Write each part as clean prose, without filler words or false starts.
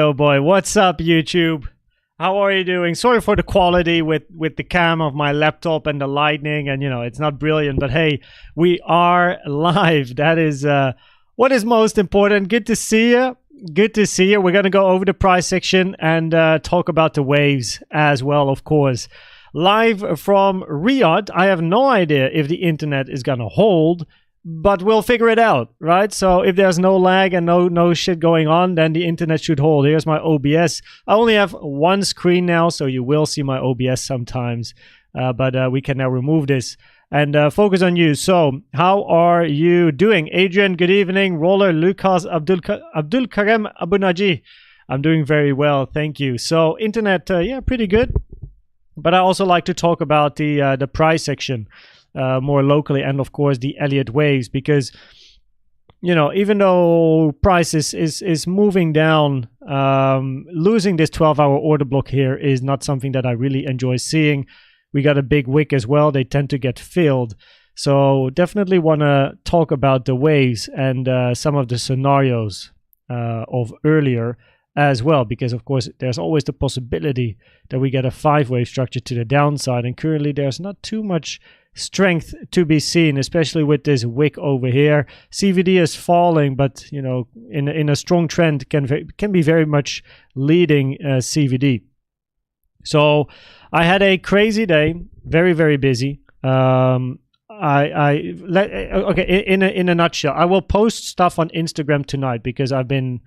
oh boy. What's up, YouTube? How are you doing? Sorry for the quality with the cam of my laptop and the lightning, and it's not brilliant, but hey, we are live. That is what is most important. Good to see you. Good to see you. We're going to go over the price section and talk about the waves as well, of course. Live from Riyadh. I have no idea if the internet is going to hold, but we'll figure it out, right? So if there's no lag and no shit going on, then the internet should hold. Here's my OBS. I only have one screen now, so you will see my OBS sometimes, but we can now remove this and focus on you. So how are you doing? Adrian, good evening. Roller, Lucas, Abdul Karem Abu Naji. I'm doing very well, thank you. So internet, yeah, pretty good. But I also like to talk about the price section more locally, and of course the Elliott waves, because even though price is moving down, losing this 12-hour order block here is not something that I really enjoy seeing. We got a big wick as well. They tend to get filled. So definitely want to talk about the waves and some of the scenarios of earlier as well, because of course there's always the possibility that we get a 5-wave structure to the downside, and currently there's not too much strength to be seen, especially with this wick over here. CVD is falling, but in a strong trend can be very much leading CVD. So I had a crazy day, very busy. Okay, in a nutshell, I will post stuff on Instagram tonight because I've been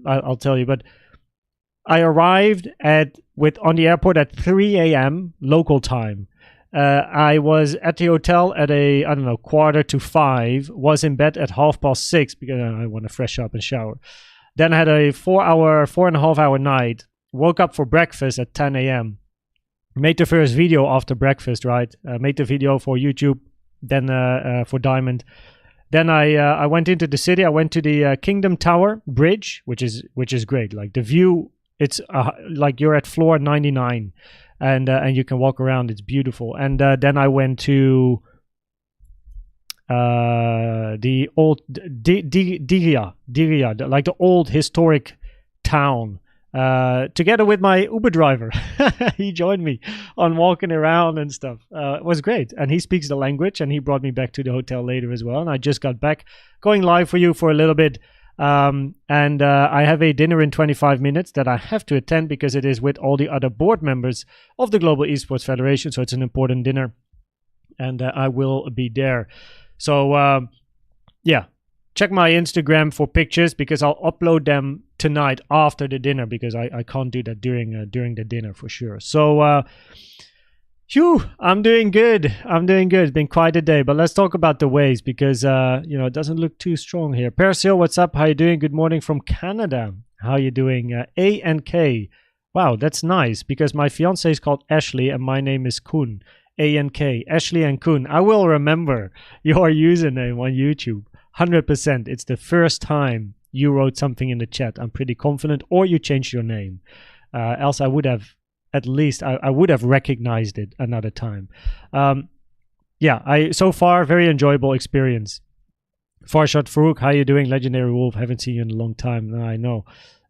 I'll tell you, but I arrived on the airport at 3 a.m. local time. I was at the hotel at I don't know, 4:45, was in bed at 6:30 because I want to fresh up and shower. Then I had a 4.5 hour night, woke up for breakfast at 10 a.m. Made the first video after breakfast, right? Made the video for YouTube, then for Diamond. Then I went into the city. I went to the Kingdom Tower Bridge, which is great. Like the view, it's like you're at floor 99, and you can walk around. It's beautiful. And then I went to the old Diriyah, like the old historic town. Together with my Uber driver. He joined me on walking around and stuff. It was great, and he speaks the language, and he brought me back to the hotel later as well. And I just got back, going live for you for a little bit, and I have a dinner in 25 minutes that I have to attend because it is with all the other board members of the Global Esports Federation, so it's an important dinner, and I will be there. So yeah, check my Instagram for pictures because I'll upload them tonight after the dinner, because I can't do that during the dinner for sure. So I'm doing good. It's been quite a day, but let's talk about the waves because it doesn't look too strong here. Perse, what's up? How you doing? Good morning from Canada. How you doing? A and K. Wow, that's nice because my fiance is called Ashley and my name is Koen. A and K. Ashley and Koen. I will remember your username on YouTube. 100%. It's the first time you wrote something in the chat, I'm pretty confident, or you changed your name. Else I would have, at least, I would have recognized it another time. Yeah, so far, very enjoyable experience. Farshad Farouk, how you doing? Legendary Wolf, haven't seen you in a long time. I know.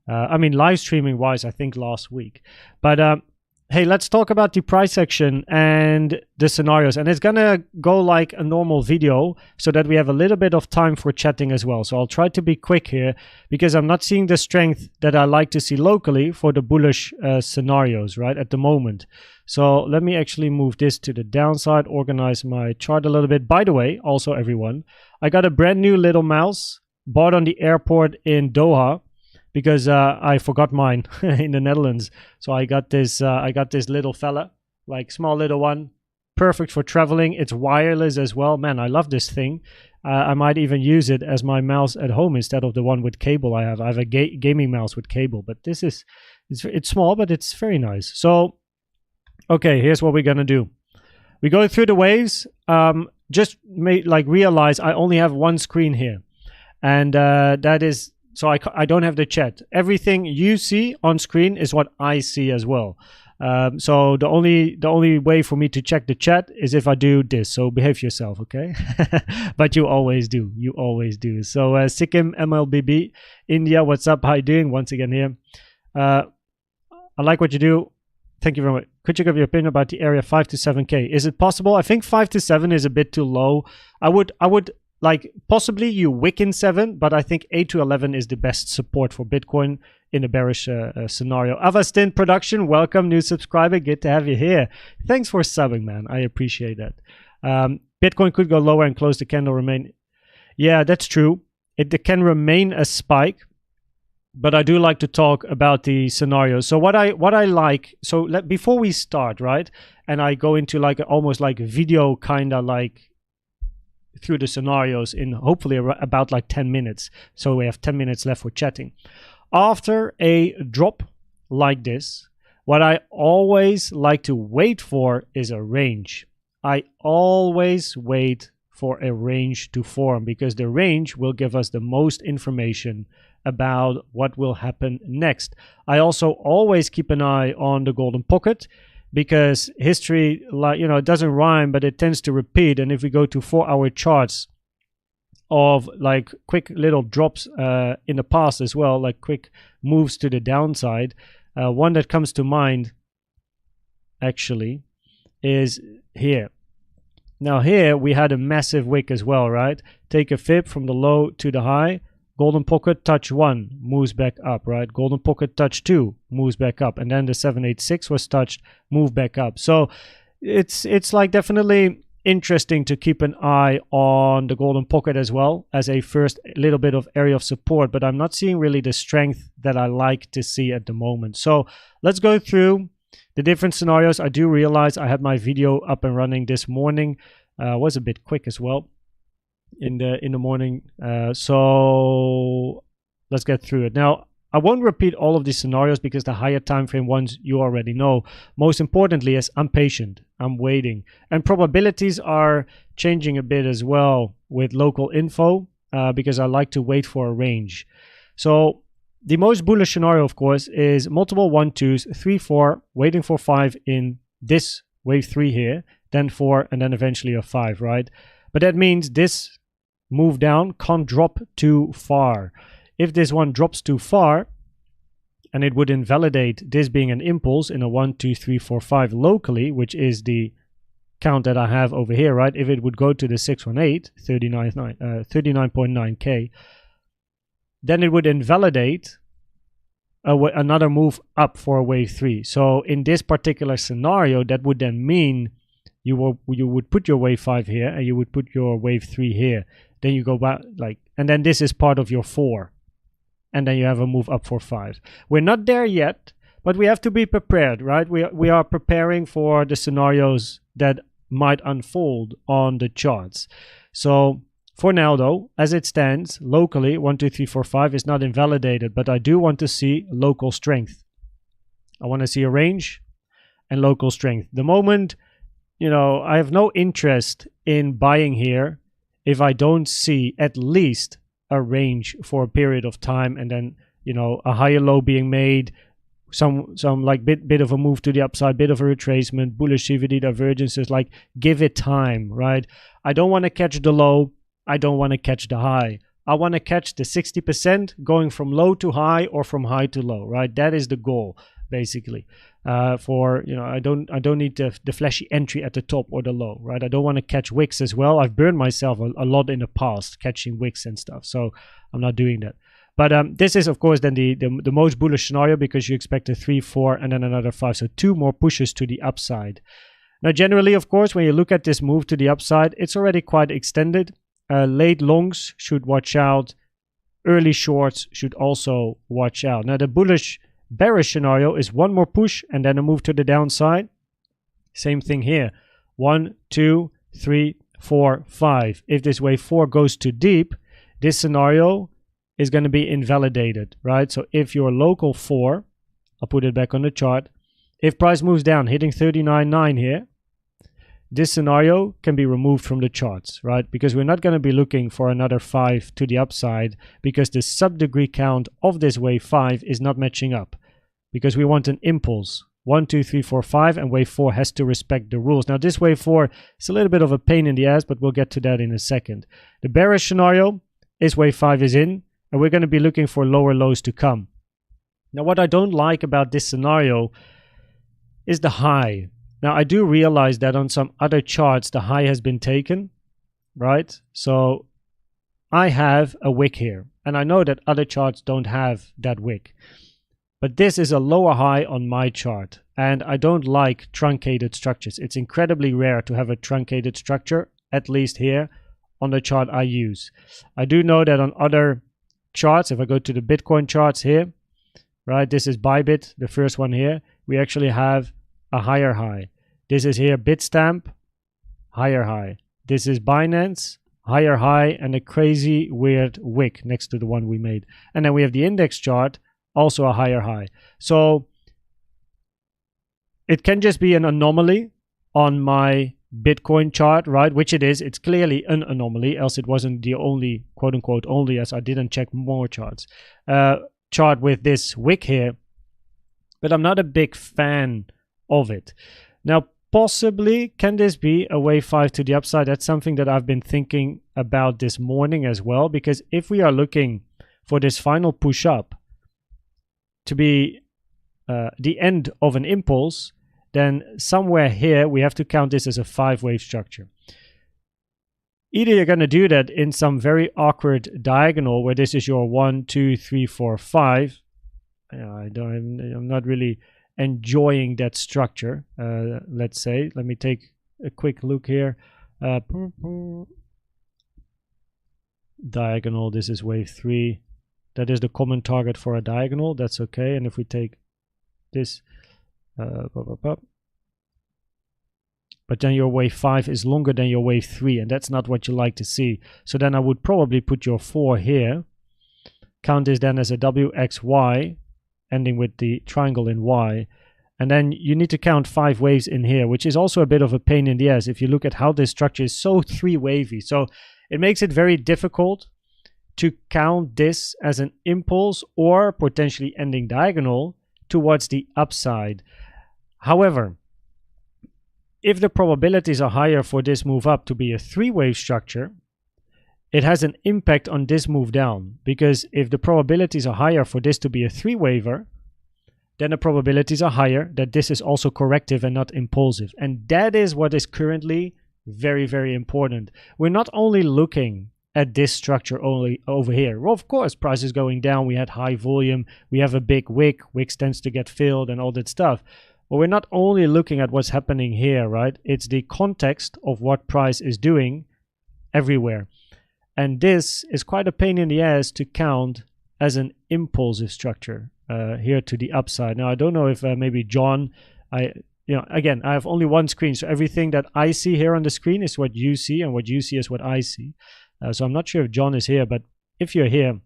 I mean, live streaming wise, I think last week. But hey, let's talk about the price section and the scenarios. And it's going to go like a normal video so that we have a little bit of time for chatting as well. So I'll try to be quick here because I'm not seeing the strength that I like to see locally for the bullish scenarios, right, at the moment. So let me actually move this to the downside, organize my chart a little bit. By the way, also everyone, I got a brand new little mouse bought on the airport in Doha, because I forgot mine in the Netherlands. So I got this little fella, like small little one, perfect for traveling. It's wireless as well. Man, I love this thing. I might even use it as my mouse at home instead of the one with cable I have. I have a gaming mouse with cable, but this is, it's small, but it's very nice. So, okay, here's what we're going to do. We go through the waves. Just realize I only have one screen here. And that is... So I don't have the chat. Everything you see on screen is what I see as well. So the only way for me to check the chat is if I do this. So behave yourself, okay? But you always do. You always do. So Sikkim MLBB India, what's up? How you doing? Once again here. I like what you do. Thank you very much. Could you give your opinion about the area 5 to 7K? Is it possible? I think 5 to 7 is a bit too low. I would like possibly you wick in 7, but I think 8 to 11 is the best support for Bitcoin in a bearish scenario. Avastin Production, welcome, new subscriber. Good to have you here. Thanks for subbing, man. I appreciate that. Bitcoin could go lower and close the candle remain. Yeah, that's true. It can remain a spike, but I do like to talk about the scenarios. So what I like, so before we start, right, and I go into like almost like video kind of like through the scenarios in hopefully about like 10 minutes. So we have 10 minutes left for chatting. After a drop like this, what I always like to wait for is a range. I always wait for a range to form because the range will give us the most information about what will happen next. I also always keep an eye on the golden pocket because history, like, you know, it doesn't rhyme, but it tends to repeat. And if we go to 4-hour charts of like quick little drops in the past as well, like quick moves to the downside, one that comes to mind actually is here. Now here we had a massive wick as well, right? Take a fib from the low to the high. Golden pocket touch 1 moves back up, right? Golden pocket touch 2 moves back up, and then the 786 was touched, move back up. So it's like definitely interesting to keep an eye on the golden pocket as well as a first little bit of area of support, but I'm not seeing really the strength that I like to see at the moment. So let's go through the different scenarios. I do realize I had my video up and running this morning. Was a bit quick as well in the morning, so let's get through it. Now I won't repeat all of these scenarios because the higher time frame ones you already know. Most importantly is I'm patient, I'm waiting, and probabilities are changing a bit as well with local info because I like to wait for a range. So the most bullish scenario, of course, is multiple 1 2s, 3 4, waiting for 5 in this wave 3 here, then 4, and then eventually a 5, right? But that means this move down can't drop too far. If this one drops too far, and it would invalidate this being an impulse in a 1 2 3 4 5 locally, which is the count that I have over here, right? If it would go to the 618, 39.9K, then it would invalidate another move up for a wave 3. So in this particular scenario, that would then mean you would put your wave 5 here and you would put your wave 3 here. Then you go back like, and then this is part of your 4. And then you have a move up for 5. We're not there yet, but we have to be prepared, right? We are preparing for the scenarios that might unfold on the charts. So for now though, as it stands locally, 1 2 3 4 5 is not invalidated, but I do want to see local strength. I want to see a range and local strength. The moment, you know, I have no interest in buying here if I don't see at least a range for a period of time, and then, you know, a higher low being made, some like bit of a move to the upside, bit of a retracement, bullish CVD divergences. Like, give it time, right? I don't want to catch the low, I don't want to catch the high. I want to catch the 60% going from low to high or from high to low, right? That is the goal basically. For, you know, I don't need the flashy entry at the top or the low, right? I don't want to catch wicks as well. I've burned myself a lot in the past catching wicks and stuff, so I'm not doing that. But this is of course then the most bullish scenario because you expect a 3 4 and then another 5, so 2 more pushes to the upside. Now generally, of course, when you look at this move to the upside, it's already quite extended. Late longs should watch out, early shorts should also watch out. Now the bearish scenario is 1 more push and then a move to the downside. Same thing here, 1 2 3 4 5. If this wave 4 goes too deep, this scenario is going to be invalidated, right? So if your local 4, I'll put it back on the chart, if price moves down hitting 39.9 here, this scenario can be removed from the charts, right? Because we're not going to be looking for another 5 to the upside because the sub-degree count of this wave 5 is not matching up, because we want an impulse. 1, 2, 3, 4, 5, and wave 4 has to respect the rules. Now this wave 4 is a little bit of a pain in the ass, but we'll get to that in a second. The bearish scenario is wave 5 is in, and we're going to be looking for lower lows to come. Now what I don't like about this scenario is the high. Now I do realize that on some other charts the high has been taken, right? So I have a wick here, and I know that other charts don't have that wick. But this is a lower high on my chart, and I don't like truncated structures. It's incredibly rare to have a truncated structure, at least here on the chart I use. I do know that on other charts, if I go to the Bitcoin charts here, right, this is Bybit, the first one here, we actually have a higher high. This is here Bitstamp, higher high. This is Binance, higher high, and a crazy weird wick next to the one we made. And then we have the index chart, also a higher high. So it can just be an anomaly on my Bitcoin chart, right? Which it is. It's clearly an anomaly, else it wasn't the only, quote unquote, only, as I didn't check more charts. Chart with this wick here, but I'm not a big fan of it. Now, possibly, can this be a wave 5 to the upside? That's something that I've been thinking about this morning as well, because if we are looking for this final push up to be the end of an impulse, then somewhere here we have to count this as a 5-wave structure. Either you're going to do that in some very awkward diagonal where this is your 1, 2, 3, 4, 5. I'm not really enjoying that structure. Let's say, let me take a quick look here. Diagonal, this is wave 3. That is the common target for a diagonal. That's okay. And if we take this, but then your wave 5 is longer than your wave 3, and that's not what you like to see. So then I would probably put your 4 here. Count this then as a WXY, ending with the triangle in Y. And then you need to count 5 waves in here, which is also a bit of a pain in the ass if you look at how this structure is so 3-wavy. So it makes it very difficult to count this as an impulse or potentially ending diagonal towards the upside. However, if the probabilities are higher for this move up to be a 3-wave structure, it has an impact on this move down, because if the probabilities are higher for this to be a 3-waver, then the probabilities are higher that this is also corrective and not impulsive. And that is what is currently very, very important. We're not only looking at this structure only over here. Well, of course, price is going down. We had high volume. We have a big wick. Wicks tends to get filled and all that stuff. But we're not only looking at what's happening here, right? It's the context of what price is doing everywhere. And this is quite a pain in the ass to count as an impulsive structure here to the upside. Now, I don't know if maybe John, again, I have only one screen. So everything that I see here on the screen is what you see, and what you see is what I see. So I'm not sure if John is here, but if you're here,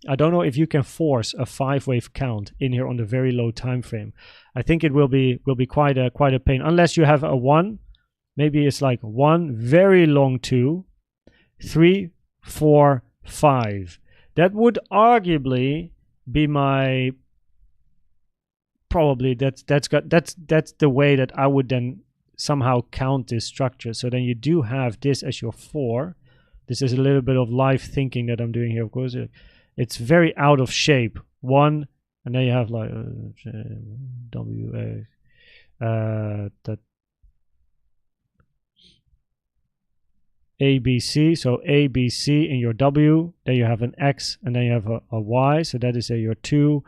I don't know if you can force a 5-wave count in here on the very low time frame. I think it will be quite a pain, unless you have a 1. Maybe it's like 1, very long 2, 3, 4, 5. That would arguably be my, probably that's the way that I would then somehow count this structure. So then you do have this as your 4. This is a little bit of live thinking that I'm doing here, of course. It's very out of shape. 1, and then you have like that ABC. So ABC in your W. Then you have an X, and then you have a Y. So that is your 2.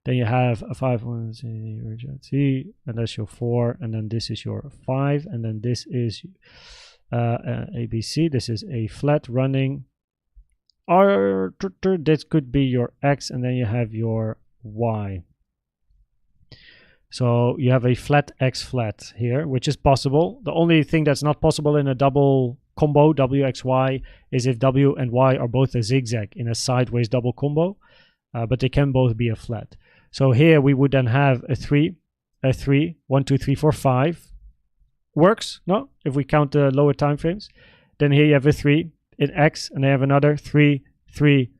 Then you have a 5, C, and that's your 4. And then this is your 5. And then this is ABC. This is a flat running. Or this could be your X, and then you have your Y. So you have a flat X flat here, which is possible. The only thing that's not possible in a double combo, WXY, is if W and Y are both a zigzag in a sideways double combo, but they can both be a flat. So here we would then have a 3, 1, 2, 3, 4, 5. Works, no? If we count the lower time frames. Then here you have a 3 in X, and they have another 3, 3,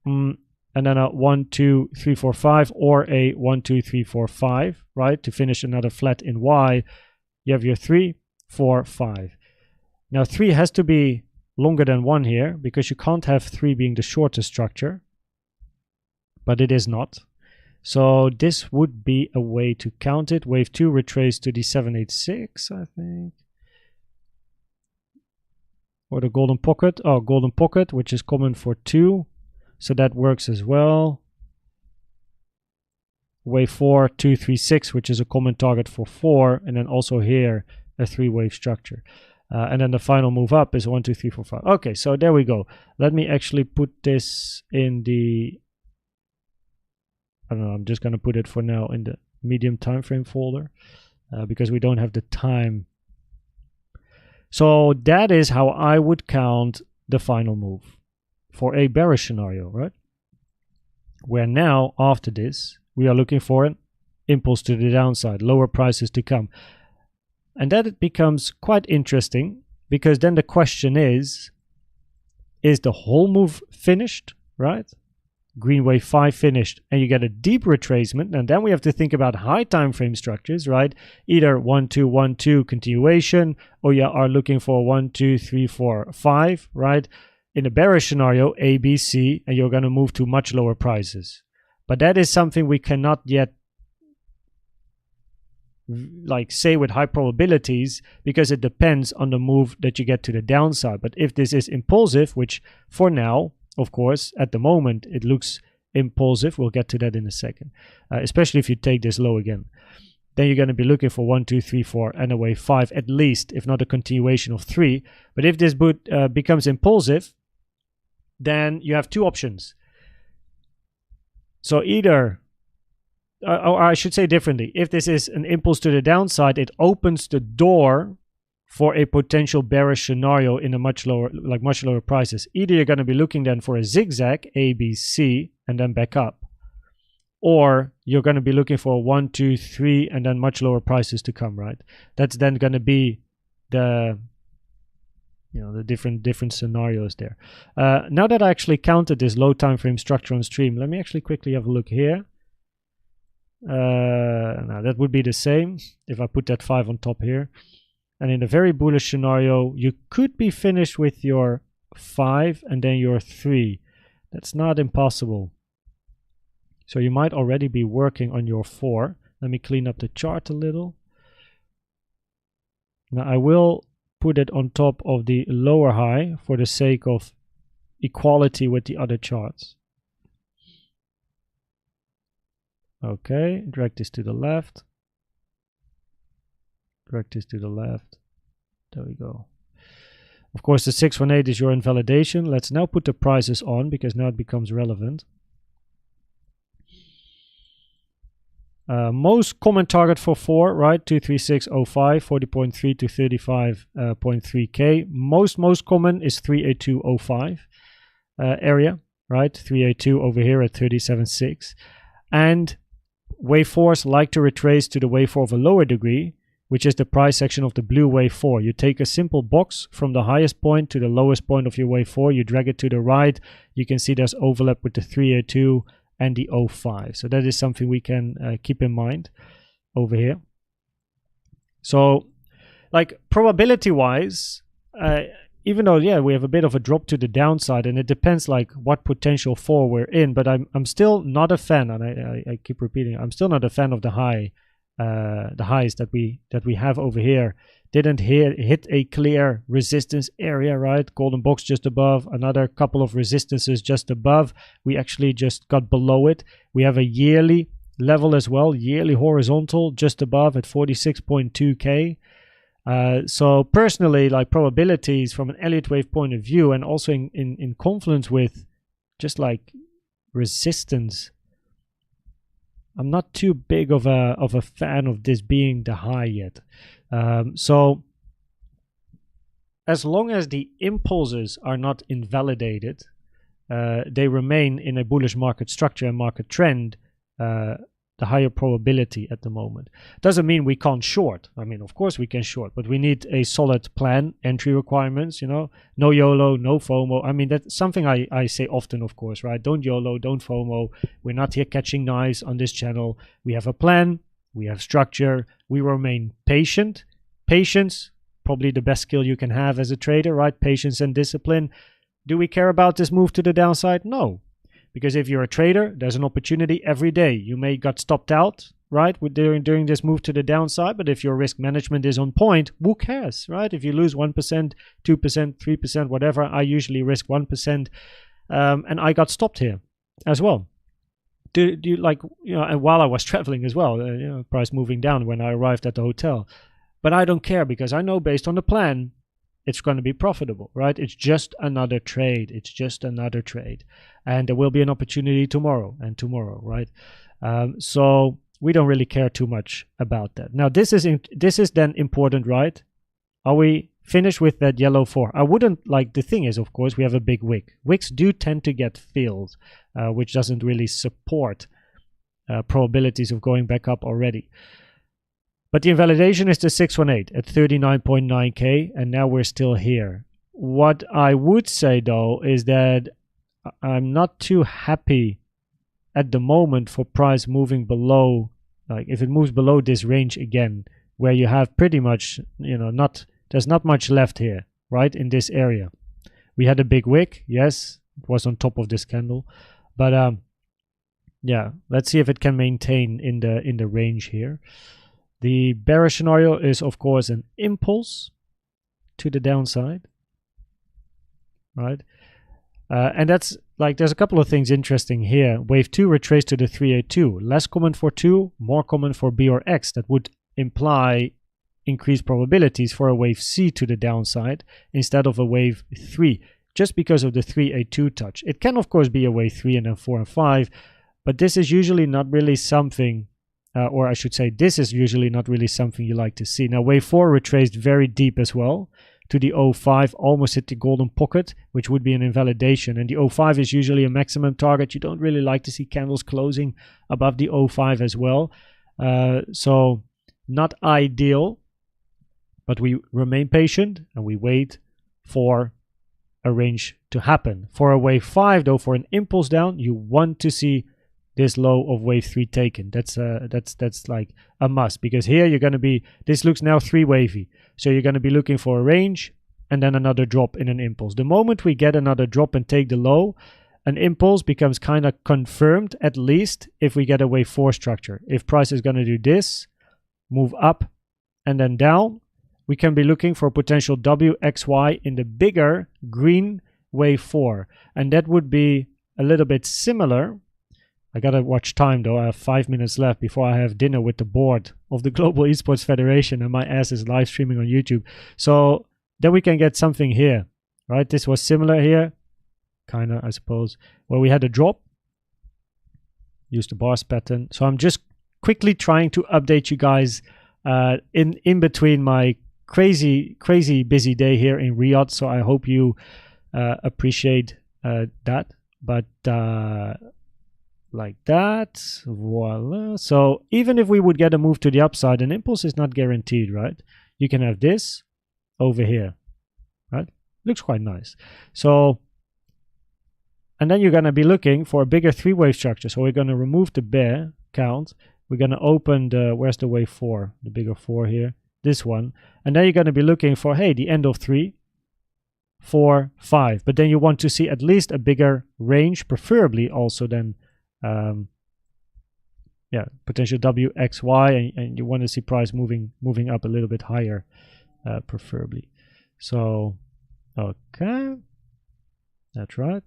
and and then a 1, 2, 3, 4, 5, or a 1, 2, 3, 4, 5, right? To finish another flat in Y, you have your 3, 4, 5. Now 3 has to be longer than 1 here, because you can't have 3 being the shortest structure, but it is not. So this would be a way to count it. Wave 2 retraced to the 786, I think. Or the golden pocket. Oh, golden pocket, which is common for 2. So that works as well. Wave 4, 2, 3, 6, which is a common target for 4. And then also here, a 3-wave structure. And then the final move up is 1, 2, 3, 4, 5. Okay, so there we go. Let me actually put this in the... I don't know, I'm just going to put it for now in the medium time frame folder. Because we don't have the time. So that is how I would count the final move for a bearish scenario, right? Where now, after this, we are looking for an impulse to the downside, lower prices to come. And that it becomes quite interesting, because then the question is the whole move finished, right? Green wave 5 finished, and you get a deep retracement, and then we have to think about high time frame structures, right? Either 1, 2, 1, 2 continuation, or you are looking for 1, 2, 3, 4, 5, right? In a bearish scenario, A, B, C, and you're going to move to much lower prices. But that is something we cannot yet like say with high probabilities, because it depends on the move that you get to the downside. But if this is impulsive, which for now, of course, at the moment, it looks impulsive. We'll get to that in a second. Especially if you take this low again. Then you're going to be looking for 1, 2, 3, 4, and a wave 5 at least, if not a continuation of 3. But if this becomes impulsive, then you have two options. So either, or I should say differently, if this is an impulse to the downside, it opens the door for a potential bearish scenario in a much lower prices. Either you're going to be looking then for a zigzag, A, B, C, and then back up. Or you're going to be looking for 1, 2, 3, and then much lower prices to come, right? That's then going to be the, the different scenarios there. Now that I actually counted this low time frame structure on stream, let me actually quickly have a look here. Now that would be the same if I put that 5 on top here. And in a very bullish scenario, you could be finished with your 5 and then your 3. That's not impossible. So you might already be working on your 4. Let me clean up the chart a little. Now I will put it on top of the lower high for the sake of equality with the other charts. Okay, drag this to the left. Drag this to the left. There we go. Of course, the 618 is your invalidation. Let's now put the prices on, because now it becomes relevant. Most common target for 4, right? 236.05, 40.3 to 35.3K. Most common is 382.05 area, right? 382 over here at 37.6. And wave 4s like to retrace to the wave 4 of a lower degree, which is the price section of the blue wave 4. You take a simple box from the highest point to the lowest point of your wave 4. You drag it to the right. You can see there's overlap with the 382 and the 05. So that is something we can keep in mind over here. So, like, probability-wise, even though, yeah, we have a bit of a drop to the downside, and it depends, like, what potential 4 we're in, but I'm still not a fan, and I keep repeating, I'm still not a fan of the high. The highs that we have over here didn't hit a clear resistance area, right? Golden box just above, another couple of resistances just above. We actually just got below it. We have a yearly level as well, yearly horizontal just above at 46.2K. So personally, like, probabilities from an Elliott Wave point of view, and also in confluence with just like resistance, I'm not too big of a fan of this being the high yet. So as long as the impulses are not invalidated, they remain in a bullish market structure and market trend, the the higher probability at the moment. Doesn't mean we can't short. I mean, of course we can short, but we need a solid plan, entry requirements, you know, no YOLO, no FOMO. I mean, that's something I say often, of course, right? Don't YOLO, don't FOMO. We're not here catching knives on this channel. We have a plan, we have structure, we remain patient. Patience, probably the best skill you can have as a trader, right? Patience and discipline. Do we care about this move to the downside? No. Because if you're a trader, there's an opportunity every day. You may got stopped out, right, during this move to the downside, but if your risk management is on point, who cares, right? If you lose 1%, 2%, 3%, whatever, I usually risk 1%, and I got stopped here as well. Do you like, you know, and while I was traveling as well, you know, price moving down when I arrived at the hotel. But I don't care because I know based on the plan, it's going to be profitable, right? It's just another trade. It's just another trade. And there will be an opportunity tomorrow and tomorrow, right? So we don't really care too much about that. Now, this is then important, right? Are we finished with that yellow 4? I wouldn't, like, the thing is, of course, we have a big wick. Wicks do tend to get filled, which doesn't really support probabilities of going back up already. But the invalidation is the 618 at 39.9k, and now we're still here. What I would say, though, is that I'm not too happy at the moment for price moving below, like if it moves below this range again, where you have pretty much, you know, there's not much left here, right, in this area. We had a big wick, yes, it was on top of this candle, but yeah, let's see if it can maintain in the range here. The bearish scenario is, of course, an impulse to the downside, right? And that's like, there's a couple of things interesting here. Wave 2 retraced to the 382. Less common for 2, more common for B or X. That would imply increased probabilities for a wave C to the downside instead of a wave 3, just because of the 382 touch. It can, of course, be a wave 3 and then 4 and 5, but this is usually not really something, or I should say, this is usually not really something you like to see. Now, wave 4 retraced very deep as well to the 05, almost hit the golden pocket, which would be an invalidation. And the 05 is usually a maximum target. You don't really like to see candles closing above the 05 as well. So not ideal, but we remain patient and we wait for a range to happen. For a wave 5, though, for an impulse down, you want to see this low of wave 3 taken. That's like a must, because here you're going to be, this looks now 3 wavy, so you're going to be looking for a range and then another drop in an impulse. The moment we get another drop and take the low, an impulse becomes kind of confirmed, at least if we get a wave 4 structure. If price is going to do this, move up and then down, we can be looking for potential WXY in the bigger green wave 4, and that would be a little bit similar. I gotta watch time though. I have 5 minutes left before I have dinner with the board of the Global Esports Federation, and my ass is live streaming on YouTube. So then we can get something here, right? This was similar here, kind of, I suppose, where we had a drop. Use the bars pattern. So I'm just quickly trying to update you guys in between my crazy busy day here in Riyadh. So I hope you appreciate that. But like that, voila. So even if we would get a move to the upside, an impulse is not guaranteed, right? You can have this over here, right? Looks quite nice. So, and then you're going to be looking for a bigger 3-wave structure. So we're going to remove the bear count. We're going to open the, where's the wave 4? The bigger 4 here, this one. And then you're going to be looking for, hey, the end of 3, 4, 5. But then you want to see at least a bigger range, preferably also then yeah, potential WXY, and you want to see price moving up a little bit higher, preferably. So okay, that's right.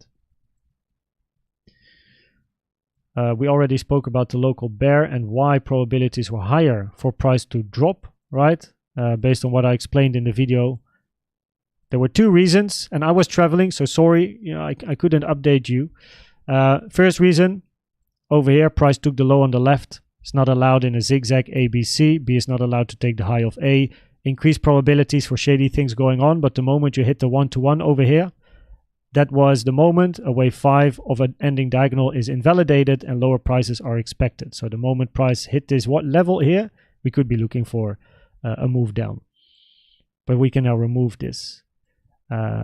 We already spoke about the local bear and why probabilities were higher for price to drop, right? Based on what I explained in the video. There were 2 reasons, and I was traveling, so sorry, you know, I couldn't update you. First reason, over here, price took the low on the left. It's not allowed in a zigzag ABC. B is not allowed to take the high of A. Increased probabilities for shady things going on, but the moment you hit the 1-to-1 over here, That was the moment a wave 5 of an ending diagonal is invalidated and lower prices are expected. So the moment price hit this level here, we could be looking for a move down. But we can now remove this.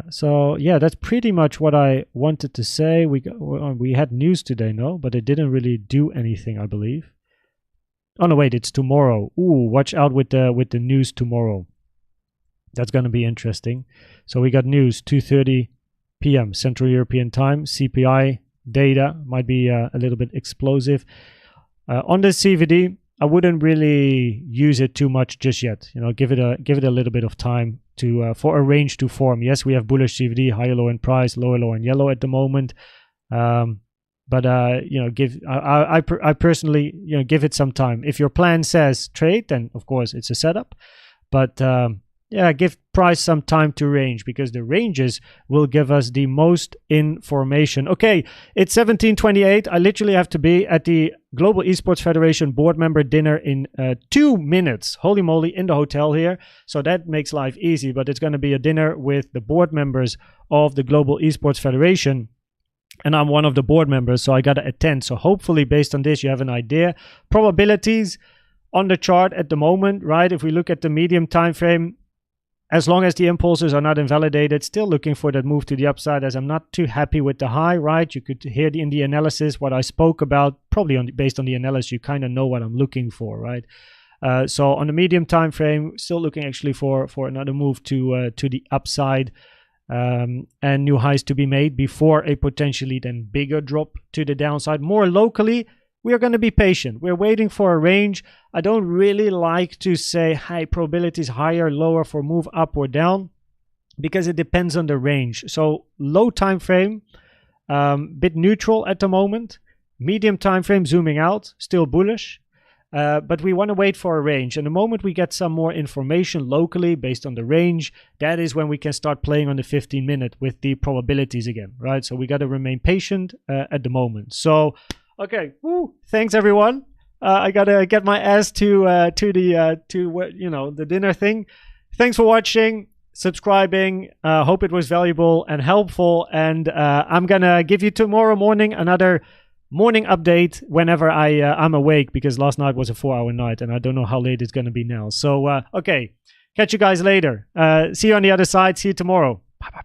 So yeah, that's pretty much what I wanted to say. We had news today, no? But it didn't really do anything, I believe. Oh no, wait, it's tomorrow. Ooh, watch out with the news tomorrow. That's going to be interesting. So we got news 2:30 p.m. Central European Time. CPI data might be a little bit explosive. On the CVD, I wouldn't really use it too much just yet. You know, give it a little bit of time to for a range to form. Yes, we have bullish CVD, higher low in price, lower low in yellow at the moment. But you know, I personally, you know, give it some time. If your plan says trade, then of course it's a setup. But yeah, give price some time to range, because the ranges will give us the most information. Okay, it's 17:28. I literally have to be at the Global Esports Federation board member dinner in 2 minutes. Holy moly, in the hotel here. So that makes life easy, but it's going to be a dinner with the board members of the Global Esports Federation. And I'm one of the board members, so I got to attend. So hopefully based on this, you have an idea. Probabilities on the chart at the moment, right? If we look at the medium time frame, as long as the impulses are not invalidated, still looking for that move to the upside, as I'm not too happy with the high, right? You could hear in the analysis what I spoke about. Probably based on the analysis, you kind of know what I'm looking for, right? So on the medium time frame, still looking actually for another move to the upside, and new highs to be made before a potentially then bigger drop to the downside. More locally, we are going to be patient. We're waiting for a range. I don't really like to say high probabilities, higher, lower for move up or down, because it depends on the range. So low time frame, bit neutral at the moment. Medium time frame, zooming out, still bullish. But we want to wait for a range. And the moment we get some more information locally based on the range, that is when we can start playing on the 15-minute with the probabilities again, right? So we got to remain patient at the moment. So okay, woo, thanks everyone. I gotta get my ass to the dinner thing. Thanks for watching, subscribing. Hope it was valuable and helpful. And I'm gonna give you tomorrow morning another morning update whenever I'm awake, because last night was a 4-hour night and I don't know how late it's gonna be now. So okay, catch you guys later. See you on the other side. See you tomorrow. Bye bye.